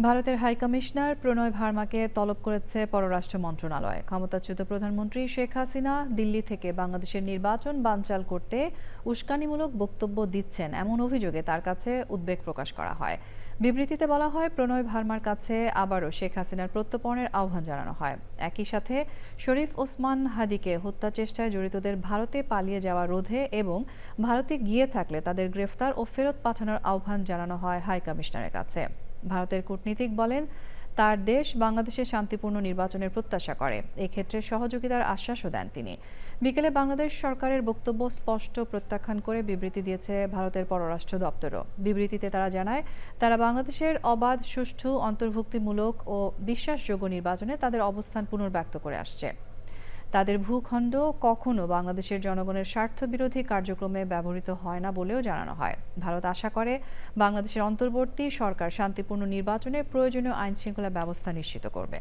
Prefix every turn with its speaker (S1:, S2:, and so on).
S1: ভারতের হাইকমিশনার প্রণয় ভার্মাকে তলব করেছে পররাষ্ট্র মন্ত্রণালয়। ক্ষমতাচ্যুত প্রধানমন্ত্রী শেখ হাসিনা দিল্লি থেকে বাংলাদেশের নির্বাচন বানচাল করতে উস্কানিমূলক বক্তব্য দিচ্ছেন এমন অভিযোগে তার কাছে উদ্বেগ প্রকাশ করা হয়। বিবৃতিতে বলা হয়, প্রণয় ভার্মার কাছে আবারও শেখ হাসিনার প্রত্যর্পণের আহ্বান জানানো হয়। একই সাথে শরীফ ওসমান হাদিকে হত্যা চেষ্টায় জড়িতদের ভারতে পালিয়ে যাওয়া রোধে এবং ভারতে গিয়ে থাকলে তাদের গ্রেফতার ও ফেরত পাঠানোর আহ্বান জানানো হয় হাইকমিশনারের কাছে। ভারতের কূটনীতিক বলেন, তার দেশ বাংলাদেশে শান্তিপূর্ণ নির্বাচনের প্রত্যাশা করে। এক্ষেত্রে সহযোগিতার আশ্বাসও দেন তিনি। বিকেলে বাংলাদেশ সরকারের বক্তব্য স্পষ্ট প্রত্যাখ্যান করে বিবৃতি দিয়েছে ভারতের পররাষ্ট্র দপ্তরও। বিবৃতিতে তারা জানায়, তারা বাংলাদেশের অবাধ, সুষ্ঠু, অন্তর্ভুক্তিমূলক ও বিশ্বাসযোগ্য নির্বাচনে তাদের অবস্থান পুনর্ব্যক্ত করে আসছে। তাদের ভূখণ্ড কখনো বাংলাদেশের জনগণের স্বার্থবিরোধী কার্যক্রমে ব্যবহৃত হয় না বলেও জানানো হয়। ভারত আশা করে বাংলাদেশের অন্তর্বর্তী সরকার শান্তিপূর্ণ নির্বাচনে প্রয়োজনীয় আইনশৃঙ্খলা ব্যবস্থা নিশ্চিত করবে।